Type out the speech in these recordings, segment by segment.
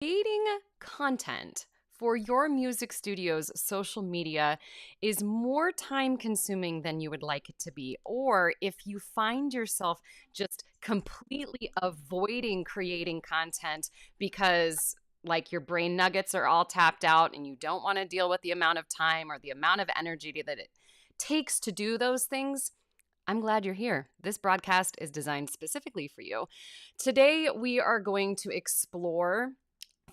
Creating content for your music studio's social media is more time consuming than you would like it to be, or if you find yourself just completely avoiding creating content because like your brain nuggets are all tapped out and you don't want to deal with the amount of time or the amount of energy that it takes to do those things, I'm glad you're here. This broadcast is designed specifically for you. Today, we are going to explore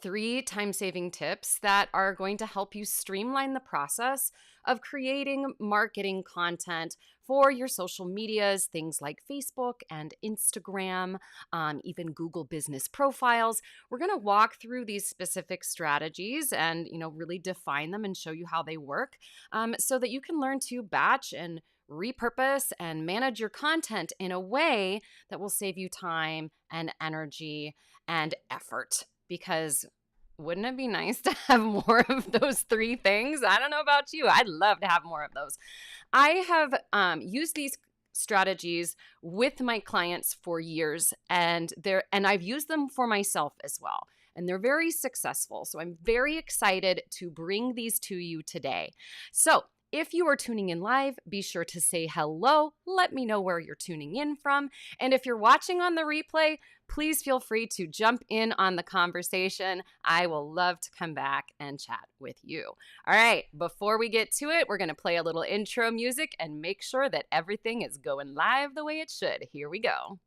3 time-saving tips that are going to help you streamline the process of creating marketing content for your social medias, things like Facebook and Instagram, even Google business profiles. We're going to walk through these specific strategies and, really define them and show you how they work, so that you can learn to batch and repurpose and manage your content in a way that will save you time and energy and effort. Because wouldn't it be nice to have more of those 3 things? I don't know about you. I'd love to have more of those. I have used these strategies with my clients for years, and I've used them for myself as well. And they're very successful. So I'm very excited to bring these to you today. So if you are tuning in live, be sure to say hello. Let me know where you're tuning in from. And if you're watching on the replay, please feel free to jump in on the conversation. I will love to come back and chat with you. All right, before we get to it, we're going to play a little intro music and make sure that everything is going live the way it should. Here we go.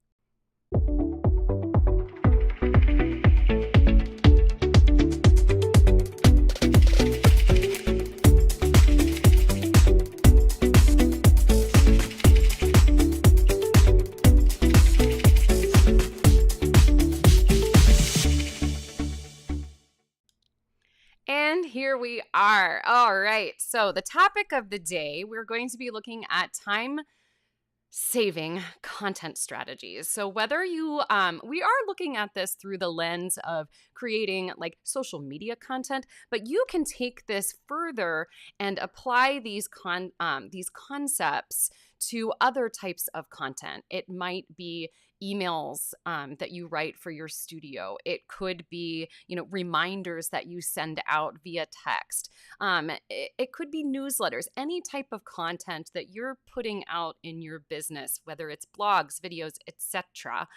And here we are. All right. So the topic of the day, we're going to be looking at time-saving content strategies. So whether we are looking at this through the lens of creating like social media content, but you can take this further and apply these concepts to other types of content. It might be emails that you write for your studio. It could be, reminders that you send out via text. It could be newsletters, any type of content that you're putting out in your business, whether it's blogs, videos, etc.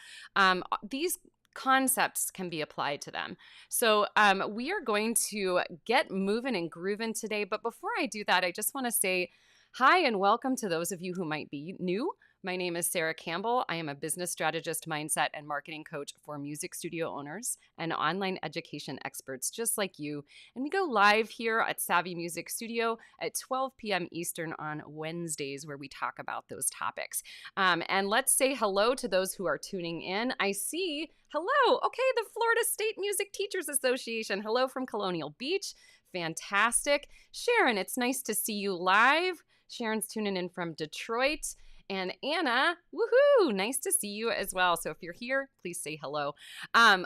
These concepts can be applied to them. So we are going to get moving and grooving today. But before I do that, I just want to say hi and welcome to those of you who might be new. My name is Sara Campbell. I am a business strategist, mindset, and marketing coach for music studio owners and online education experts just like you. And we go live here at Savvy Music Studio at 12 p.m. Eastern on Wednesdays, where we talk about those topics. And let's say hello to those who are tuning in. I see, hello, okay, the Florida State Music Teachers Association. Hello from Colonial Beach. Fantastic. Sharon, it's nice to see you live. Sharon's tuning in from Detroit. And Anna, woohoo, nice to see you as well. So if you're here, please say hello.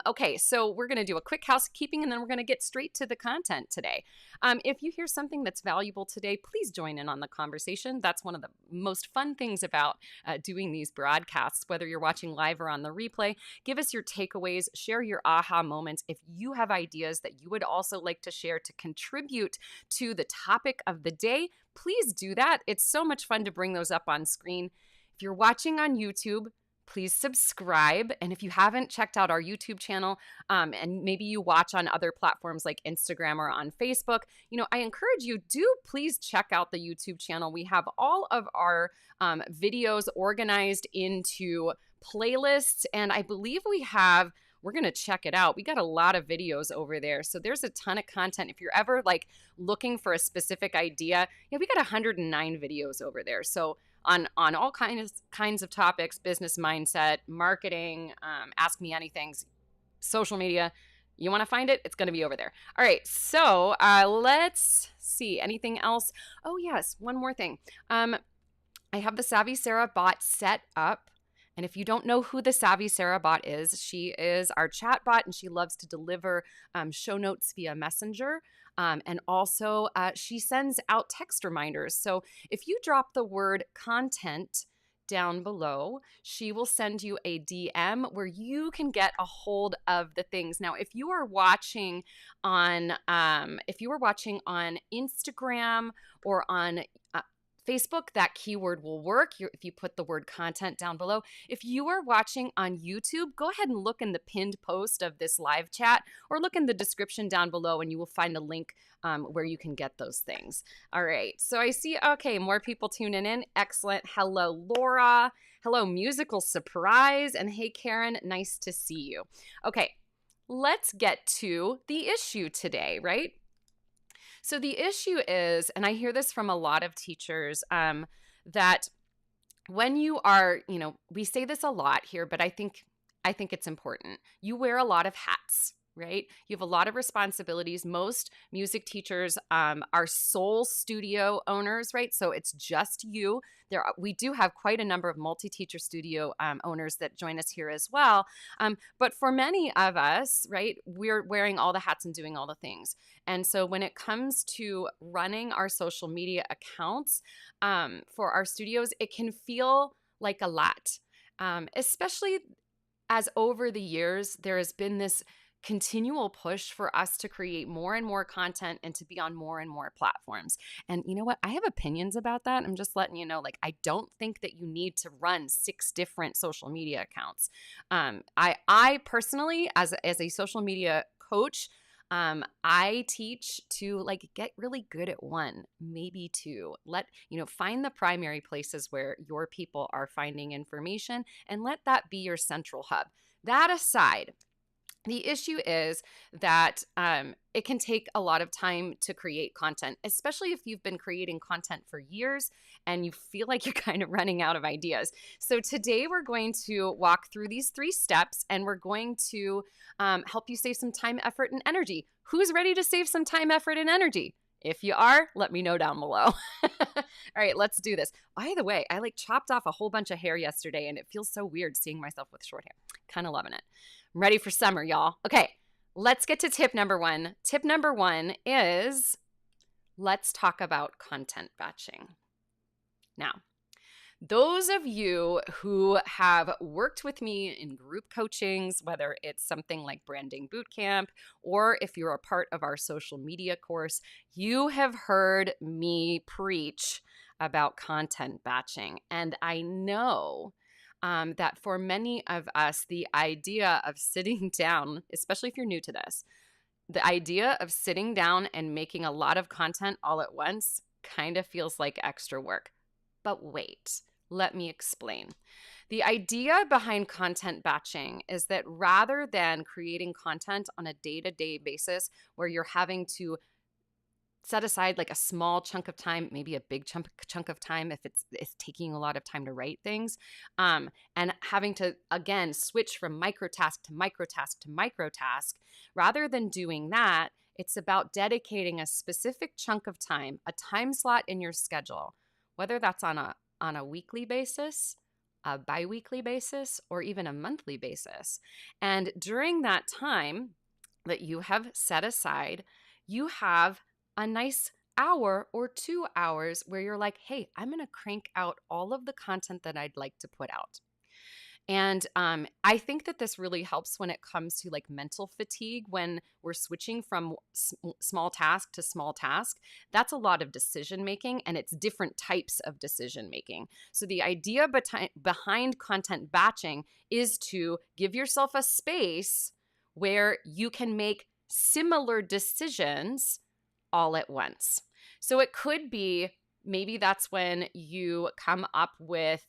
Okay, so we're going to do a quick housekeeping and then we're going to get straight to the content today. If you hear something that's valuable today, please join in on the conversation. That's one of the most fun things about doing these broadcasts, whether you're watching live or on the replay. Give us your takeaways, share your aha moments. If you have ideas that you would also like to share to contribute to the topic of the day, please do that. It's so much fun to bring those up on screen. If you're watching on YouTube, please subscribe. And if you haven't checked out our YouTube channel, and maybe you watch on other platforms like Instagram or on Facebook, I encourage you, do please check out the YouTube channel. We have all of our videos organized into playlists, and I believe we're going to check it out. We got a lot of videos over there. So there's a ton of content. If you're ever like looking for a specific idea, we got 109 videos over there. So on all kinds of topics, business mindset, marketing, ask me anything, social media, you want to find it, it's going to be over there. All right. So let's see, anything else? Oh yes. One more thing. I have the Savvy Sara bot set up. And if you don't know who the Savvy Sara bot is, she is our chat bot and she loves to deliver show notes via Messenger. And also she sends out text reminders. So if you drop the word content down below, she will send you a DM where you can get a hold of the things. Now, if you are watching on Instagram or on Facebook, that keyword will work if you put the word content down below. If you are watching on YouTube, go ahead and look in the pinned post of this live chat or look in the description down below and you will find a link where you can get those things. All right, so I see, okay, more people tuning in. Excellent. Hello, Laura. Hello, Musical Surprise. And hey, Karen, nice to see you. Okay, let's get to the issue today, right? So the issue is, and I hear this from a lot of teachers, that when you are, we say this a lot here, but I think it's important. You wear a lot of hats, right? You have a lot of responsibilities. Most music teachers are sole studio owners, right? So it's just you. We do have quite a number of multi-teacher studio owners that join us here as well. But for many of us, right, we're wearing all the hats and doing all the things. And so when it comes to running our social media accounts for our studios, it can feel like a lot, especially as over the years, there has been this continual push for us to create more and more content and to be on more and more platforms. And you know what? I have opinions about that. I'm just letting you know, I don't think that you need to run 6 different social media accounts. I personally, as a social media coach, I teach to get really good at 1, maybe 2. Find the primary places where your people are finding information and let that be your central hub. That aside, the issue is that it can take a lot of time to create content, especially if you've been creating content for years and you feel like you're kind of running out of ideas. So today we're going to walk through these 3 steps and we're going to help you save some time, effort, and energy. Who's ready to save some time, effort, and energy? If you are, let me know down below. All right, let's do this. By the way, I chopped off a whole bunch of hair yesterday and it feels so weird seeing myself with short hair. Kind of loving it. I'm ready for summer, y'all. Okay, let's get to tip number 1. Tip number 1 is let's talk about content batching. Now, those of you who have worked with me in group coachings, whether it's something like Branding Bootcamp or if you're a part of our social media course, you have heard me preach about content batching. And I know that for many of us, the idea of sitting down, especially if you're new to this, the idea of sitting down and making a lot of content all at once kind of feels like extra work. But wait, let me explain. The idea behind content batching is that rather than creating content on a day-to-day basis where you're having to set aside a small chunk of time, maybe a big chunk of time if it's taking a lot of time to write things, and having to, again, switch from microtask to microtask to microtask. Rather than doing that, it's about dedicating a specific chunk of time, a time slot in your schedule, whether that's on a weekly basis, a bi-weekly basis, or even a monthly basis. And during that time that you have set aside, you have a nice hour or 2 hours where you're like, hey, I'm going to crank out all of the content that I'd like to put out. And I think that this really helps when it comes to mental fatigue, when we're switching from small task to small task. That's a lot of decision making, and it's different types of decision making. So the idea behind content batching is to give yourself a space where you can make similar decisions all at once. So it could be, maybe that's when you come up with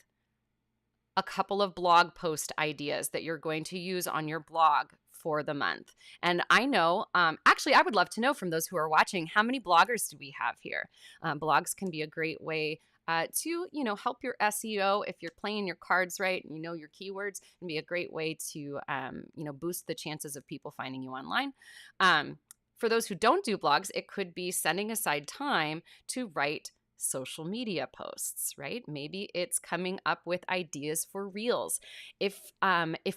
a couple of blog post ideas that you're going to use on your blog for the month. And I know, actually, I would love to know from those who are watching, how many bloggers do we have here? Blogs can be a great way to, help your SEO. If you're playing your cards right and you know your keywords, it can be a great way to, boost the chances of people finding you online. For those who don't do blogs, it could be setting aside time to write social media posts, right? Maybe it's coming up with ideas for reels. If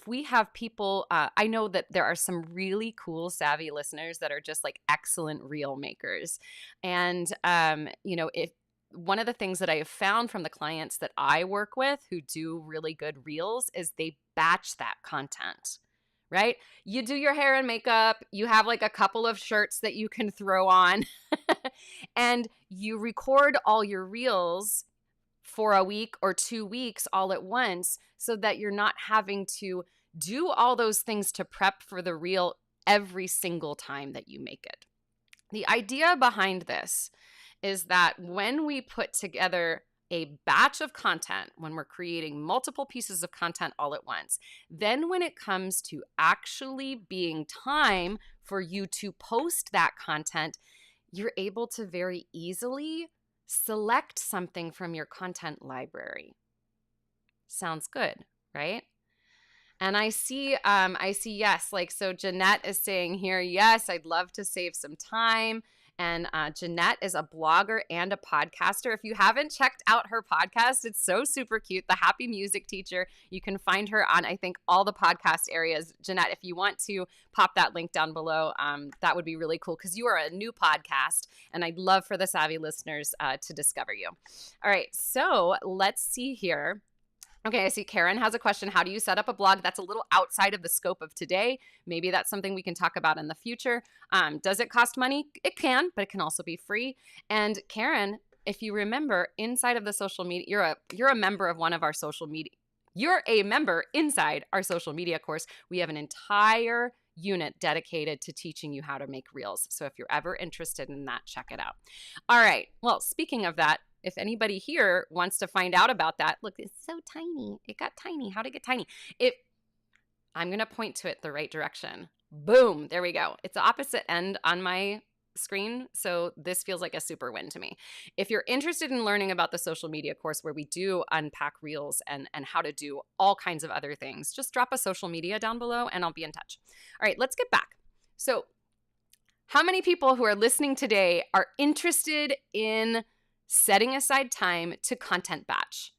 we have people, I know that there are some really cool, savvy listeners that are just excellent reel makers. And, one of the things that I have found from the clients that I work with who do really good reels is they batch that content, right? You do your hair and makeup, you have like a couple of shirts that you can throw on, and you record all your reels for a week or 2 weeks all at once so that you're not having to do all those things to prep for the reel every single time that you make it. The idea behind this is that when we put together a batch of content, when we're creating multiple pieces of content all at once, then when it comes to actually being time for you to post that content, you're able to very easily select something from your content library. Sounds good, right? And I see yes, like, so Jeanette is saying here, yes, I'd love to save some time. And Jeanette is a blogger and a podcaster. If you haven't checked out her podcast, it's so super cute. The Happy Music Teacher. You can find her on, I think, all the podcast areas. Jeanette, if you want to pop that link down below, that would be really cool because you are a new podcast, and I'd love for the savvy listeners to discover you. All right, so let's see here. Okay, I see Karen has a question. How do you set up a blog? That's a little outside of the scope of today. Maybe that's something we can talk about in the future. Does it cost money? It can, but it can also be free. And Karen, if you remember, inside of the social media, you're a member of one of our social media. You're a member inside our social media course. We have an entire unit dedicated to teaching you how to make reels. So if you're ever interested in that, check it out. All right. Well, speaking of that, if anybody here wants to find out about that, look, it's so tiny. It got tiny. How'd it get tiny? I'm going to point to it the right direction. Boom. There we go. It's the opposite end on my screen. So this feels like a super win to me. If you're interested in learning about the social media course where we do unpack reels and how to do all kinds of other things, just drop a social media down below and I'll be in touch. All right, let's get back. So how many people who are listening today are interested in setting aside time to content batch?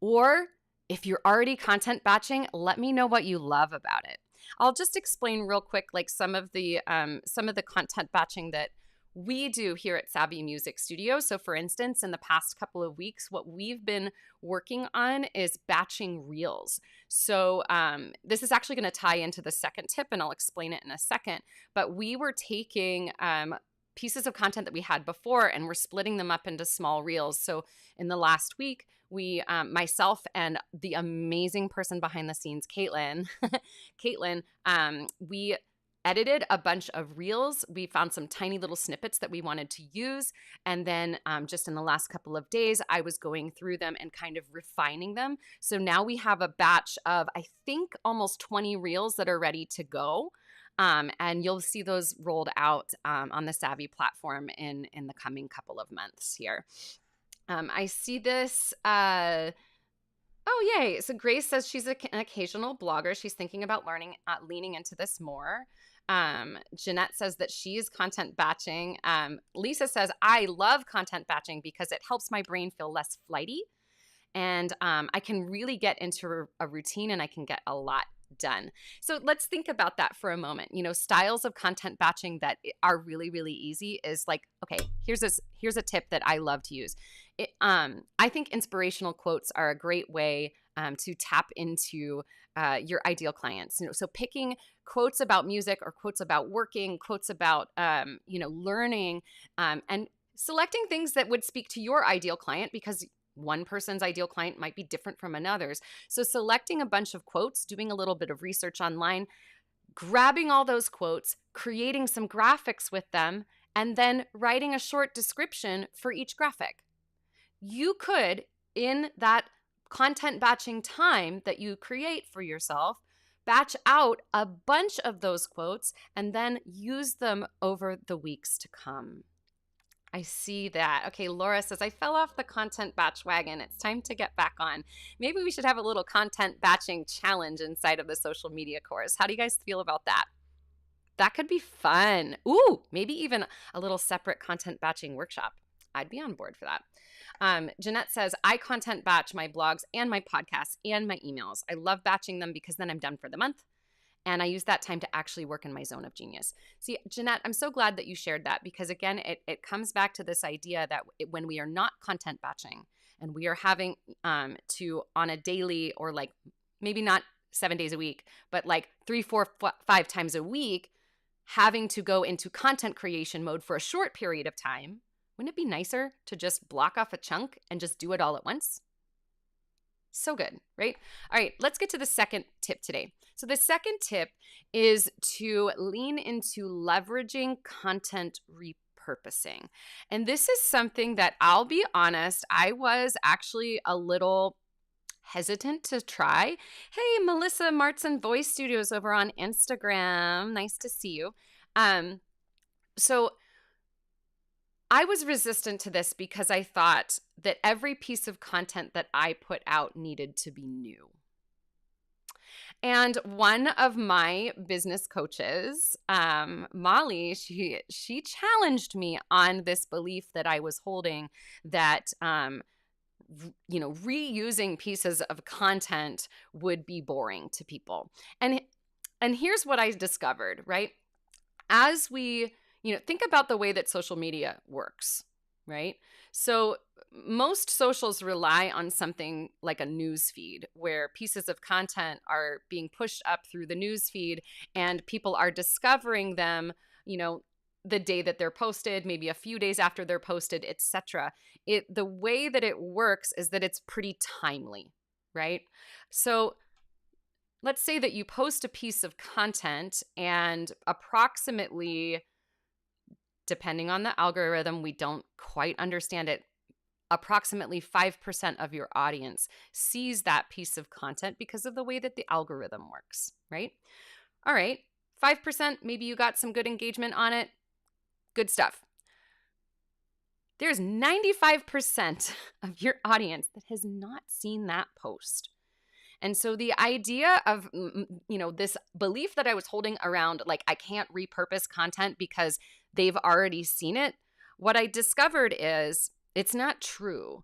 Or if you're already content batching, let me know what you love about it. I'll just explain real quick, like some of the content batching that we do here at Savvy Music Studio. So for instance, in the past couple of weeks, what we've been working on is batching reels. So this is actually going to tie into the second tip, and I'll explain it in a second. But we were taking pieces of content that we had before, and we're splitting them up into small reels. So in the last week, we, myself and the amazing person behind the scenes, Caitlin, we edited a bunch of reels. We found some tiny little snippets that we wanted to use. And then just in the last couple of days, I was going through them and kind of refining them. So now we have a batch of, I think, almost 20 reels that are ready to go. And you'll see those rolled out on the Savvy platform in the coming couple of months here. I see this. Oh, yay. So Grace says she's an occasional blogger. She's thinking about leaning into this more. Jeanette says that she's content batching. Lisa says, I love content batching because it helps my brain feel less flighty. And I can really get into a routine and I can get a lot done. So let's think about that for a moment. You know, styles of content batching that are really, really easy is like, okay, here's a tip that I love to use. I think inspirational quotes are a great way to tap into your ideal clients. You know, so picking quotes about music or quotes about working, quotes about learning, and selecting things that would speak to your ideal client, because one person's ideal client might be different from another's. So selecting a bunch of quotes, doing a little bit of research online, grabbing all those quotes, creating some graphics with them, and then writing a short description for each graphic. You could, in that content batching time that you create for yourself, batch out a bunch of those quotes and then use them over the weeks to come. I see that. Okay, Laura says, I fell off the content batch wagon. It's time to get back on. Maybe we should have a little content batching challenge inside of the social media course. How do you guys feel about that? That could be fun. Ooh, maybe even a little separate content batching workshop. I'd be on board for that. Jeanette says, I content batch my blogs and my podcasts and my emails. I love batching them because then I'm done for the month. And I use that time to actually work in my zone of genius. See, Jeanette, I'm so glad that you shared that, because again, it comes back to this idea that when we are not content batching and we are having to, on a daily, or like maybe not 7 days a week, but like 3, 4, 5 times a week, having to go into content creation mode for a short period of time, wouldn't it be nicer to just block off a chunk and just do it all at once? So good, right? All right, let's get to the second tip today. So the second tip is to lean into leveraging content repurposing. And this is something that, I'll be honest, I was actually a little hesitant to try. Hey, Melissa Martson Voice Studios over on Instagram. Nice to see you. So I was resistant to this because I thought that every piece of content that I put out needed to be new. And one of my business coaches, Molly, she challenged me on this belief that I was holding, that reusing pieces of content would be boring to people. And here's what I discovered, right? As we think about the way that social media works, right? So most socials rely on something like a news feed, where pieces of content are being pushed up through the news feed and people are discovering them, the day that they're posted, maybe a few days after they're posted, etc. The way that it works is that it's pretty timely, right? So let's say that you post a piece of content and approximately, depending on the algorithm, we don't quite understand it, approximately 5% of your audience sees that piece of content because of the way that the algorithm works, right? All right, 5%, maybe you got some good engagement on it. Good stuff. There's 95% of your audience that has not seen that post. And so the idea of, this belief that I was holding around, like I can't repurpose content because they've already seen it, what I discovered is it's not true.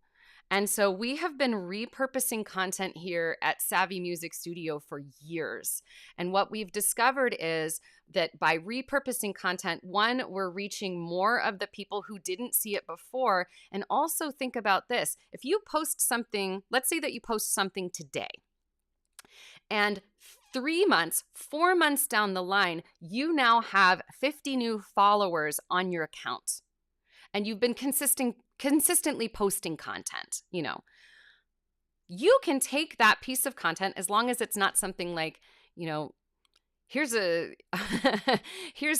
And so we have been repurposing content here at Savvy Music Studio for years. And what we've discovered is that by repurposing content, one, we're reaching more of the people who didn't see it before. And also think about this. If you post something, let's say that you post something today, and 3 months, 4 months down the line, you now have 50 new followers on your account. And you've been consistently posting content, you can take that piece of content, as long as it's not something like, here's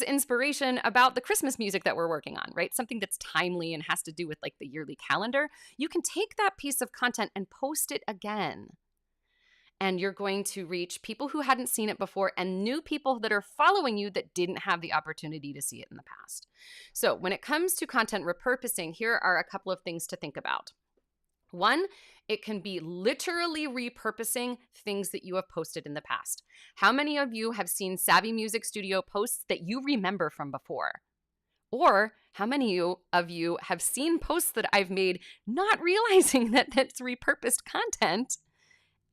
inspiration about the Christmas music that we're working on, right? Something that's timely and has to do with like the yearly calendar. You can take that piece of content and post it again. And you're going to reach people who hadn't seen it before and new people that are following you that didn't have the opportunity to see it in the past. So when it comes to content repurposing, here are a couple of things to think about. One, it can be literally repurposing things that you have posted in the past. How many of you have seen Savvy Music Studio posts that you remember from before? Or how many of you have seen posts that I've made not realizing that that's repurposed content,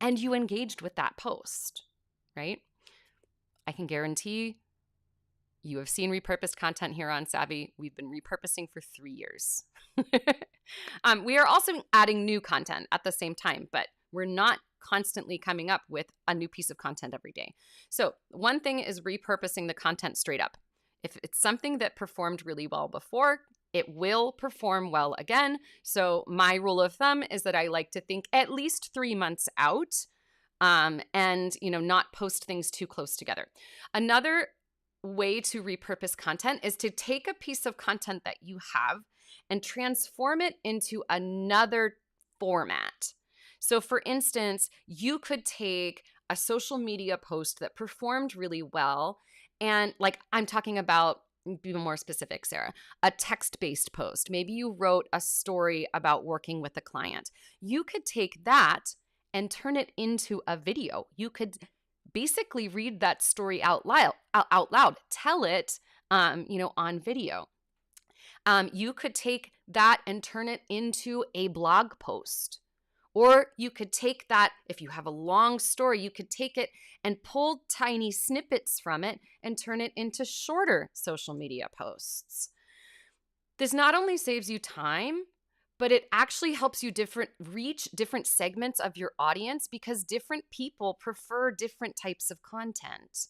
and you engaged with that post, right? I can guarantee you have seen repurposed content here on Savvy. We've been repurposing for 3 years. We are also adding new content at the same time, but we're not constantly coming up with a new piece of content every day. So one thing is repurposing the content straight up. If it's something that performed really well before, it will perform well again. So my rule of thumb is that I like to think at least 3 months out, and not post things too close together. Another way to repurpose content is to take a piece of content that you have and transform it into another format. So for instance, you could take a social media post that performed really well, and like I'm talking about, be more specific, Sarah, a text-based post. Maybe you wrote a story about working with a client. You could take that and turn it into a video. You could basically read that story out loud, tell it, on video. You could take that and turn it into a blog post Or you could take that, if you have a long story, you could take it and pull tiny snippets from it and turn it into shorter social media posts. This not only saves you time, but it actually helps you reach different segments of your audience because different people prefer different types of content.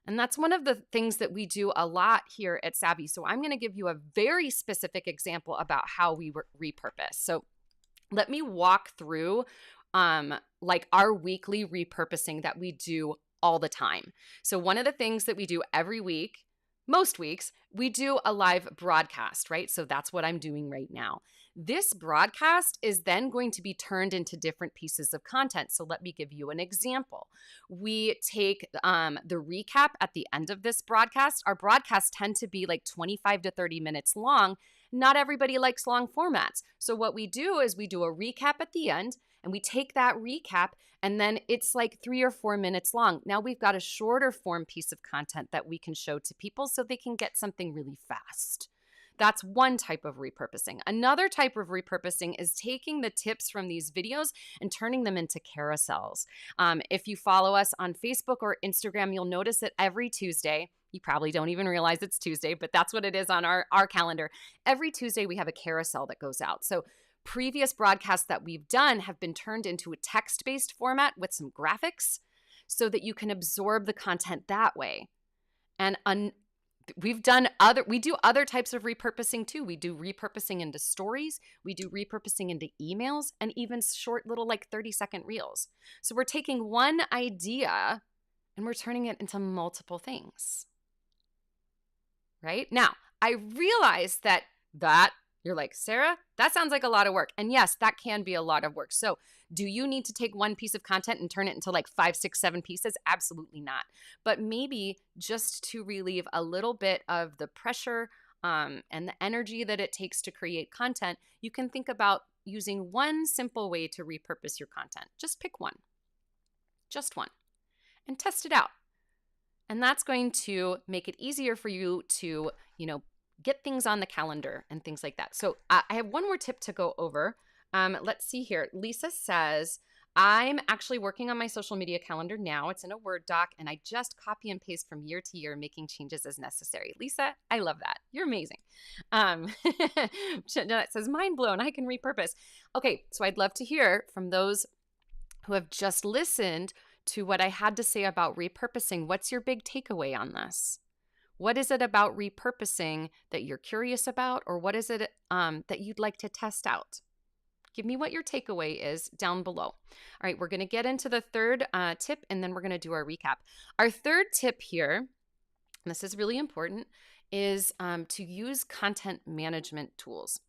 And that's one of the things that we do a lot here at Savvy. So I'm going to give you a very specific example about how we repurpose. So let me walk through like our weekly repurposing that we do all the time. So one of the things that we do every week, most weeks, we do a live broadcast, right? So that's what I'm doing right now. This broadcast is then going to be turned into different pieces of content. So let me give you an example. We take the recap at the end of this broadcast. Our broadcasts tend to be like 25 to 30 minutes long. Not everybody likes long formats. So what we do is we do a recap at the end, and we take that recap, and then it's like 3 or 4 minutes long. Now we've got a shorter form piece of content that we can show to people so they can get something really fast. That's one type of repurposing. Another type of repurposing is taking the tips from these videos and turning them into carousels. If you follow us on Facebook or Instagram, you'll notice that every Tuesday, you probably don't even realize it's Tuesday, but that's what it is on our calendar. Every Tuesday, we have a carousel that goes out. So previous broadcasts that we've done have been turned into a text-based format with some graphics so that you can absorb the content that way. And we do other types of repurposing too. We do repurposing into stories. We do repurposing into emails and even short little like 30-second reels. So we're taking one idea and we're turning it into multiple things. Right? Now, I realize that you're like, Sara, that sounds like a lot of work. And yes, that can be a lot of work. So do you need to take one piece of content and turn it into like 5, 6, 7 pieces? Absolutely not. But maybe just to relieve a little bit of the pressure and the energy that it takes to create content, you can think about using one simple way to repurpose your content. Just pick one. Just one. And test it out. And that's going to make it easier for you to, get things on the calendar and things like that. So I have one more tip to go over. Let's see here. Lisa says, I'm actually working on my social media calendar now. It's in a Word doc, and I just copy and paste from year to year, making changes as necessary. Lisa, I love that. You're amazing. Jeanette says, mind blown. I can repurpose. Okay, so I'd love to hear from those who have just listened to what I had to say about repurposing. What's your big takeaway on this? What is it about repurposing that you're curious about, or what is it that you'd like to test out? Give me what your takeaway is down below. All right, we're going to get into the third tip, and then we're going to do our recap. Our third tip here, and this is really important, is to use content management tools.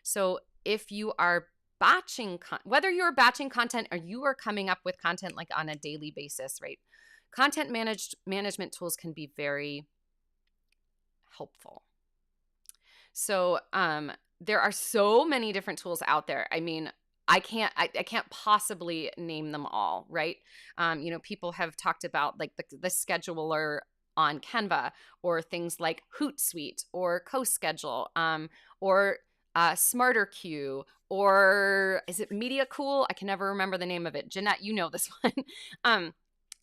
So if you are batching, whether you're batching content or you are coming up with content like on a daily basis, right? Content management tools can be very helpful. So there are so many different tools out there. I mean, I can't possibly name them all, right? People have talked about like the scheduler on Canva, or things like Hootsuite or CoSchedule, or SmarterQ, or is it Media Cool? I can never remember the name of it. Jeanette, you know this one.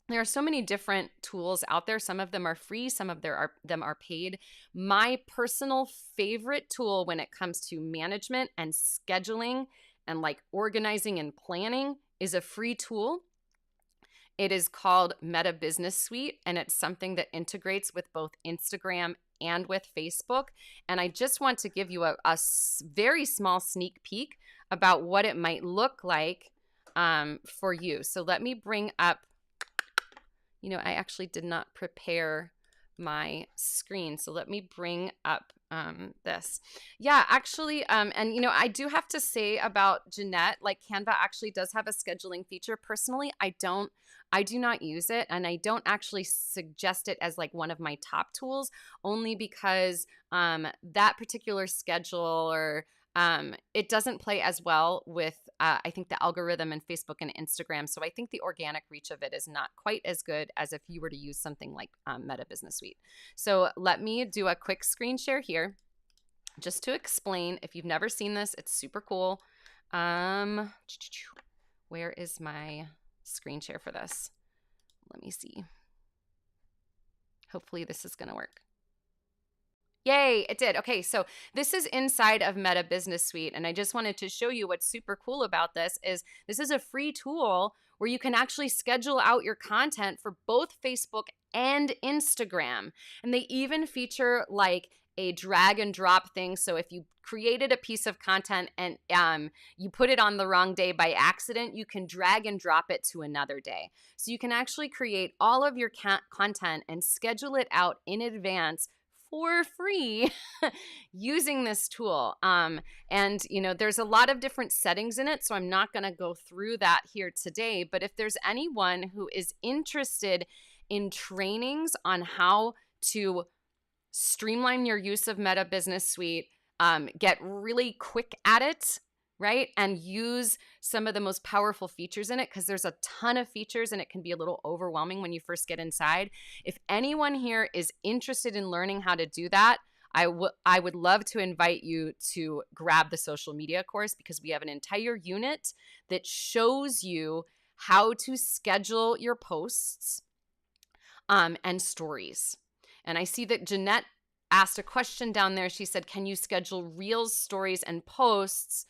There are so many different tools out there. Some of them are free. Some of them are paid. My personal favorite tool when it comes to management and scheduling and like organizing and planning is a free tool. It is called Meta Business Suite, and it's something that integrates with both Instagram and with Facebook. And I just want to give you a very small sneak peek about what it might look like for you. So let me bring up, I actually did not prepare my screen. So let me bring up this. Yeah, actually, and I do have to say about Jeanette, like Canva actually does have a scheduling feature. Personally, I do not use it, and I don't actually suggest it as like one of my top tools, only because that particular schedule or it doesn't play as well with, I think, the algorithm in Facebook and Instagram. So I think the organic reach of it is not quite as good as if you were to use something like Meta Business Suite. So let me do a quick screen share here just to explain. If you've never seen this, it's super cool. Where is my screen share for this? Let me see. Hopefully this is going to work. Yay, it did. Okay, so this is inside of Meta Business Suite, and I just wanted to show you what's super cool about this is a free tool where you can actually schedule out your content for both Facebook and Instagram. And they even feature like a drag and drop thing. So if you created a piece of content and you put it on the wrong day by accident, you can drag and drop it to another day. So you can actually create all of your content and schedule it out in advance for free using this tool. And, there's a lot of different settings in it, so I'm not going to go through that here today. But if there's anyone who is interested in trainings on how to streamline your use of Meta Business Suite, get really quick at it, right? And use some of the most powerful features in it, because there's a ton of features and it can be a little overwhelming when you first get inside. If anyone here is interested in learning how to do that, I would love to invite you to grab the social media course, because we have an entire unit that shows you how to schedule your posts and stories. And I see that Jeanette asked a question down there. She said, can you schedule reels, stories, and posts?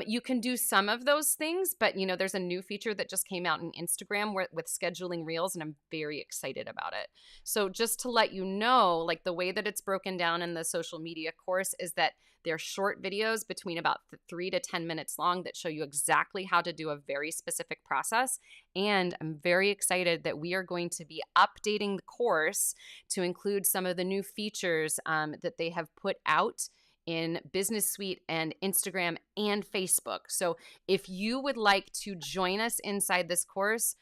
You can do some of those things, but there's a new feature that just came out in Instagram with scheduling reels, and I'm very excited about it. So just to let you know, like the way that it's broken down in the social media course is that they're short videos between about 3 to 10 minutes long that show you exactly how to do a very specific process. And I'm very excited that we are going to be updating the course to include some of the new features that they have put out in Business Suite and Instagram and Facebook. So if you would like to join us inside this course,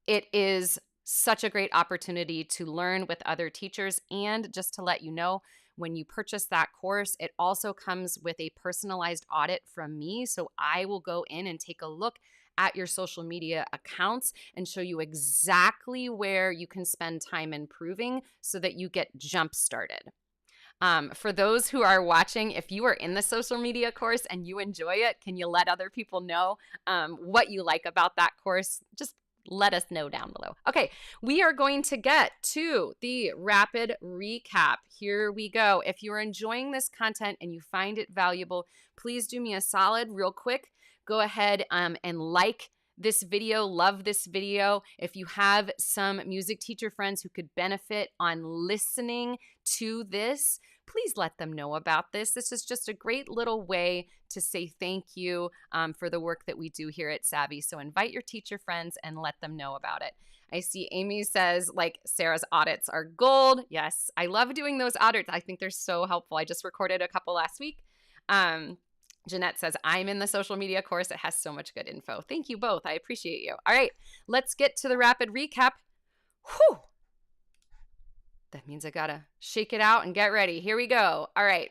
it is such a great opportunity to learn with other teachers. And just to let you know, when you purchase that course, it also comes with a personalized audit from me. So I will go in and take a look at your social media accounts and show you exactly where you can spend time improving so that you get jump started. For those who are watching, if you are in the social media course and you enjoy it, can you let other people know what you like about that course? Just let us know down below. Okay, we are going to get to the rapid recap. Here we go. If you're enjoying this content and you find it valuable, please do me a solid real quick. Go ahead and like this video, love this video. If you have some music teacher friends who could benefit on listening to this, please let them know about this. This is just a great little way to say thank you for the work that we do here at Savvy. So invite your teacher friends and let them know about it. I see Amy says, like, Sarah's audits are gold. Yes, I love doing those audits. I think they're so helpful. I just recorded a couple last week. Jeanette says, I'm in the social media course. It has so much good info. Thank you both. I appreciate you. All right, let's get to the rapid recap. Whew. That means I gotta shake it out and get ready. Here we go. All right.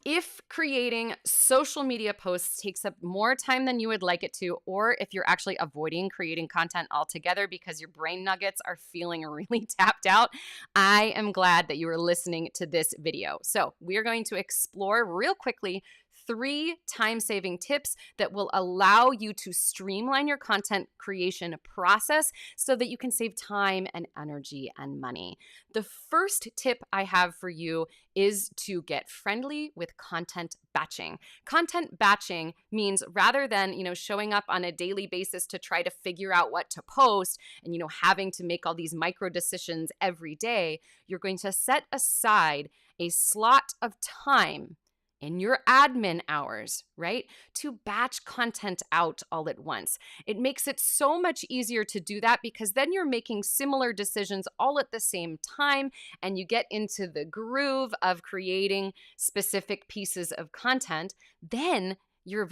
If creating social media posts takes up more time than you would like it to, or if you're actually avoiding creating content altogether because your brain nuggets are feeling really tapped out, I am glad that you are listening to this video. So we are going to explore real quickly 3 time-saving tips that will allow you to streamline your content creation process so that you can save time and energy and money. The first tip I have for you is to get friendly with content batching. Content batching means rather than, showing up on a daily basis to try to figure out what to post and, having to make all these micro decisions every day, you're going to set aside a slot of time in your admin hours, right, to batch content out all at once. It makes it so much easier to do that because then you're making similar decisions all at the same time and you get into the groove of creating specific pieces of content. Then you're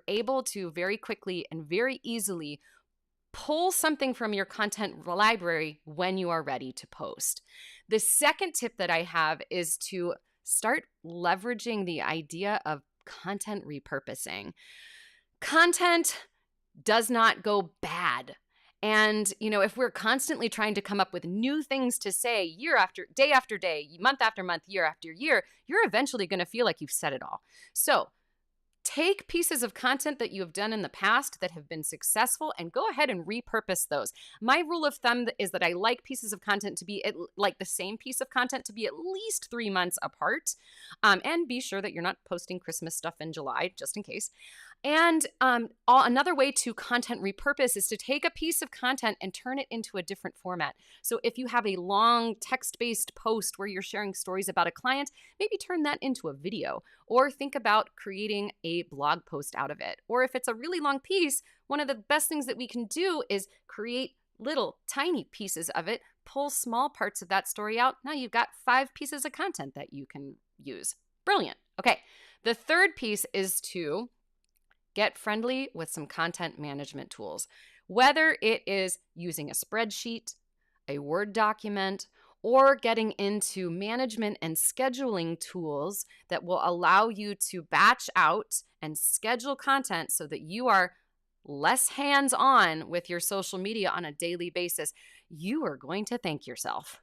able to very quickly and very easily pull something from your content library when you are ready to post. The second tip that I have is to start leveraging the idea of content repurposing. Content does not go bad. And, if we're constantly trying to come up with new things to say year after day, month after month, year after year, you're eventually going to feel like you've said it all. So Take pieces of content that you have done in the past that have been successful and go ahead and repurpose those. My rule of thumb is that I like pieces of content to be like the same piece of content to be at least 3 months apart. And be sure that you're not posting Christmas stuff in July, just in case. And another way to content repurpose is to take a piece of content and turn it into a different format. So if you have a long text-based post where you're sharing stories about a client, maybe turn that into a video, or think about creating a blog post out of it. Or if it's a really long piece, one of the best things that we can do is create little tiny pieces of it, pull small parts of that story out. Now you've got 5 pieces of content that you can use. Brilliant. Okay. The third piece is to get friendly with some content management tools, whether it is using a spreadsheet, a Word document, or getting into management and scheduling tools that will allow you to batch out and schedule content so that you are less hands-on with your social media on a daily basis. You are going to thank yourself.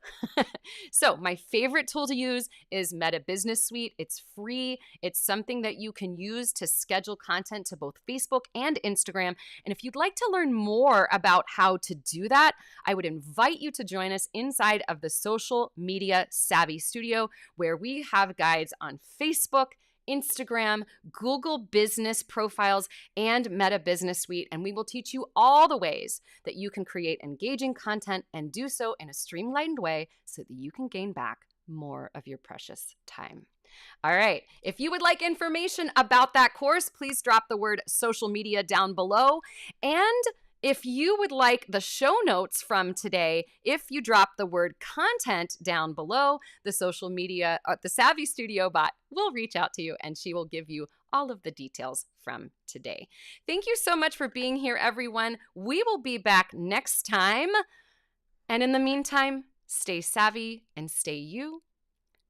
So my favorite tool to use is Meta Business Suite. It's free. It's something that you can use to schedule content to both Facebook and Instagram. And if you'd like to learn more about how to do that, I would invite you to join us inside of the Social Media Savvy Studio, where we have guides on Facebook, Instagram, Google Business Profiles, and Meta Business Suite, and we will teach you all the ways that you can create engaging content and do so in a streamlined way so that you can gain back more of your precious time. All right. If you would like information about that course, please drop the word social media down below. And if you would like the show notes from today, if you drop the word content down below, the social media, the Savvy Studio bot will reach out to you and she will give you all of the details from today. Thank you so much for being here, everyone. We will be back next time. And in the meantime, stay savvy and stay you,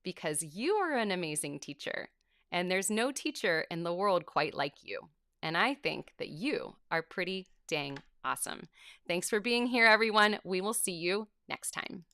because you are an amazing teacher. And there's no teacher in the world quite like you. And I think that you are pretty dang awesome. Thanks for being here, everyone. We will see you next time.